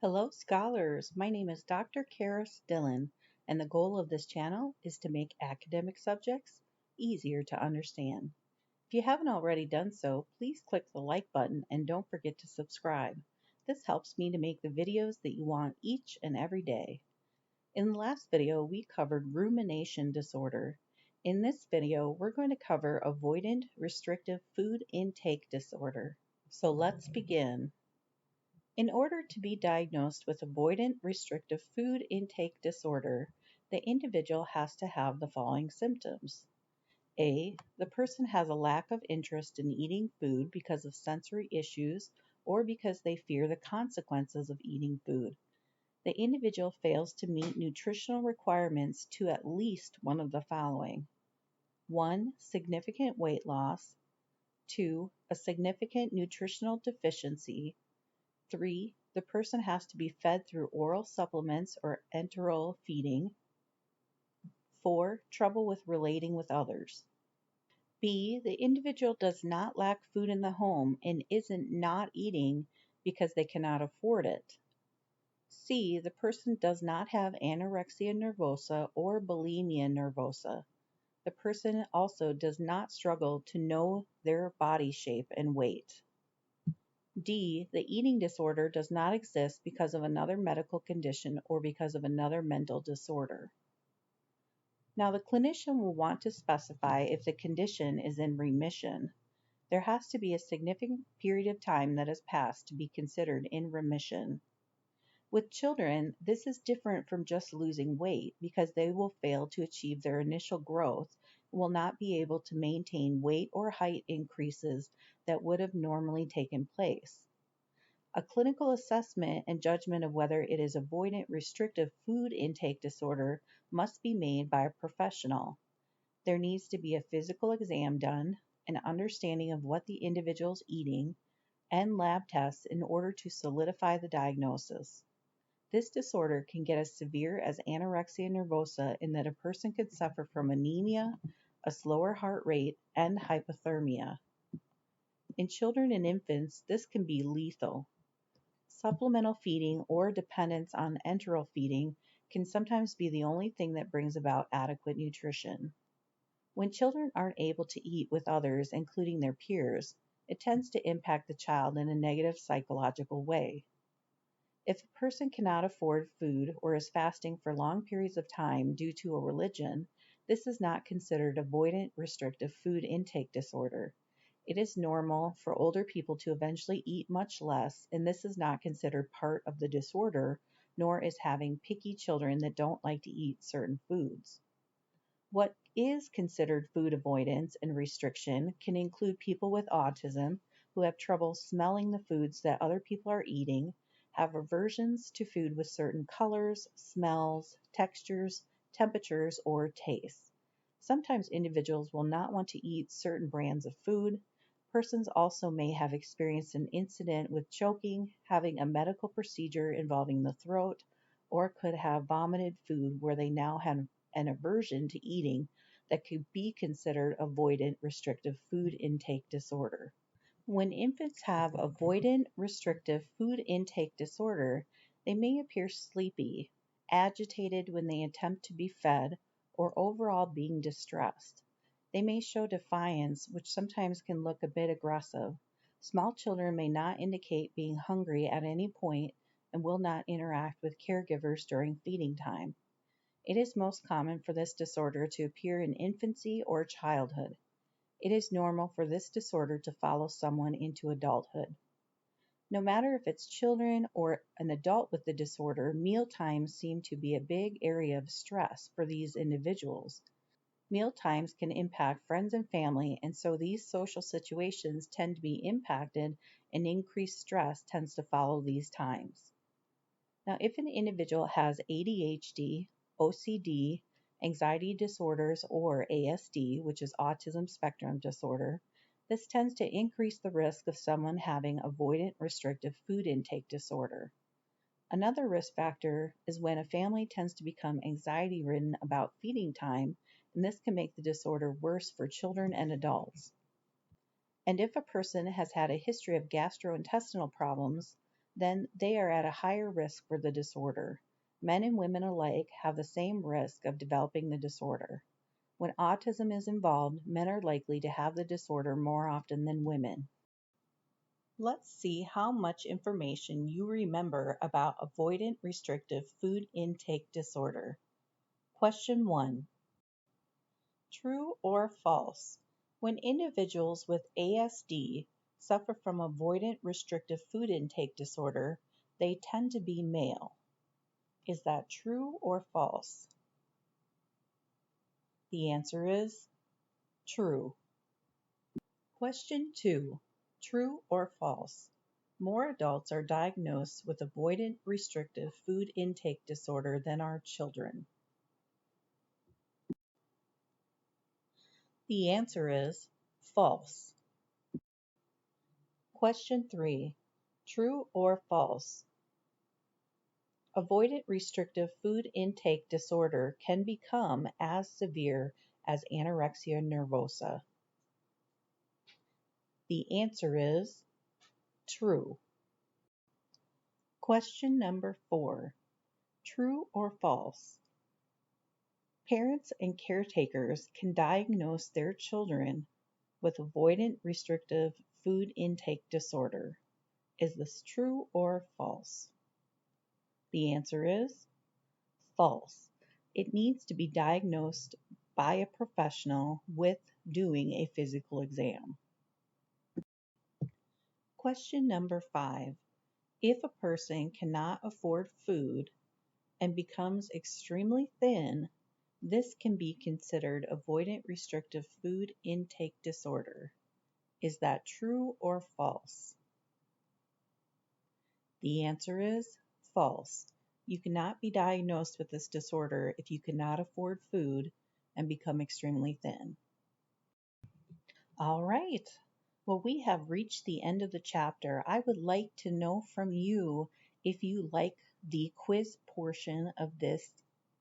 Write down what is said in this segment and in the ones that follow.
Hello, scholars. My name is Dr. Karis Dillon, and the goal of this channel is to make academic subjects easier to understand. If you haven't already done so, please click the like button and don't forget to subscribe. This helps me to make the videos that you want each and every day. In the last video, we covered rumination disorder. In this video, we're going to cover avoidant restrictive food intake disorder. So let's begin. In order to be diagnosed with avoidant restrictive food intake disorder, the individual has to have the following symptoms. A. The person has a lack of interest in eating food because of sensory issues or because they fear the consequences of eating food. The individual fails to meet nutritional requirements to at least one of the following. 1. Significant weight loss. 2. A significant nutritional deficiency. 3. The person has to be fed through oral supplements or enteral feeding. 4. Trouble with relating with others. B. The individual does not lack food in the home and isn't not eating because they cannot afford it. C. The person does not have anorexia nervosa or bulimia nervosa. The person also does not struggle to know their body shape and weight. D. The eating disorder does not exist because of another medical condition or because of another mental disorder. Now, the clinician will want to specify if the condition is in remission. There has to be a significant period of time that has passed to be considered in remission. With children, this is different from just losing weight because they will fail to achieve their initial growth and will not be able to maintain weight or height increases that would have normally taken place. A clinical assessment and judgment of whether it is avoidant restrictive food intake disorder must be made by a professional. There needs to be a physical exam done, an understanding of what the individual is eating, and lab tests in order to solidify the diagnosis. This disorder can get as severe as anorexia nervosa in that a person could suffer from anemia, a slower heart rate, and hypothermia. In children and infants, this can be lethal. Supplemental feeding or dependence on enteral feeding can sometimes be the only thing that brings about adequate nutrition. When children aren't able to eat with others, including their peers, it tends to impact the child in a negative psychological way. If a person cannot afford food or is fasting for long periods of time due to a religion, this is not considered avoidant restrictive food intake disorder. It is normal for older people to eventually eat much less, and this is not considered part of the disorder, nor is having picky children that don't like to eat certain foods. What is considered food avoidance and restriction can include people with autism who have trouble smelling the foods that other people are eating, have aversions to food with certain colors, smells, textures, temperatures, or tastes. Sometimes individuals will not want to eat certain brands of food. Persons also may have experienced an incident with choking, having a medical procedure involving the throat, or could have vomited food where they now have an aversion to eating that could be considered avoidant restrictive food intake disorder. When infants have avoidant restrictive food intake disorder, they may appear sleepy, agitated when they attempt to be fed, or overall being distressed. They may show defiance, which sometimes can look a bit aggressive. Small children may not indicate being hungry at any point and will not interact with caregivers during feeding time. It is most common for this disorder to appear in infancy or childhood. It is normal for this disorder to follow someone into adulthood. No matter if it's children or an adult with the disorder, meal times seem to be a big area of stress for these individuals. Meal times can impact friends and family, and so these social situations tend to be impacted, and increased stress tends to follow these times. Now, if an individual has ADHD, OCD, anxiety disorders, or ASD, which is autism spectrum disorder, this tends to increase the risk of someone having avoidant restrictive food intake disorder. Another risk factor is when a family tends to become anxiety-ridden about feeding time, and this can make the disorder worse for children and adults. And if a person has had a history of gastrointestinal problems, then they are at a higher risk for the disorder. Men and women alike have the same risk of developing the disorder. When autism is involved, men are likely to have the disorder more often than women. Let's see how much information you remember about avoidant restrictive food intake disorder. Question 1. True or false? When individuals with ASD suffer from avoidant restrictive food intake disorder, they tend to be male. Is that true or false? The answer is true. Question 2. True or false? More adults are diagnosed with avoidant restrictive food intake disorder than are children. The answer is false. Question 3. True or false? Avoidant restrictive food intake disorder can become as severe as anorexia nervosa. The answer is true. Question number 4. True or false? Parents and caretakers can diagnose their children with avoidant restrictive food intake disorder. Is this true or false? The answer is false. It needs to be diagnosed by a professional with doing a physical exam. Question number 5. If a person cannot afford food and becomes extremely thin, this can be considered avoidant restrictive food intake disorder. Is that true or false? The answer is false. You cannot be diagnosed with this disorder if you cannot afford food and become extremely thin. All right. Well, we have reached the end of the chapter. I would like to know from you if you like the quiz portion of this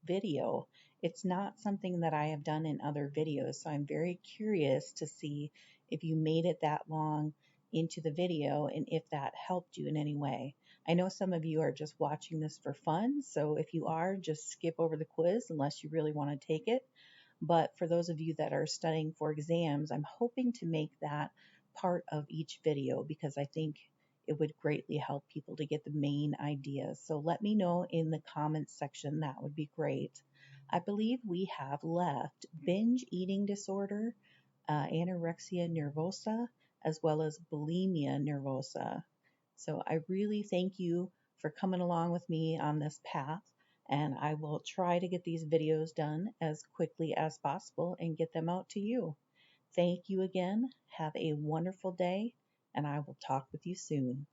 video. It's not something that I have done in other videos, so I'm very curious to see if you made it that long into the video and if that helped you in any way. I know some of you are just watching this for fun, so if you are, just skip over the quiz unless you really want to take it. But for those of you that are studying for exams, I'm hoping to make that part of each video because I think it would greatly help people to get the main ideas. So let me know in the comments section. That would be great. I believe we have left binge eating disorder, anorexia nervosa, as well as bulimia nervosa. So I really thank you for coming along with me on this path, and I will try to get these videos done as quickly as possible and get them out to you. Thank you again. Have a wonderful day, and I will talk with you soon.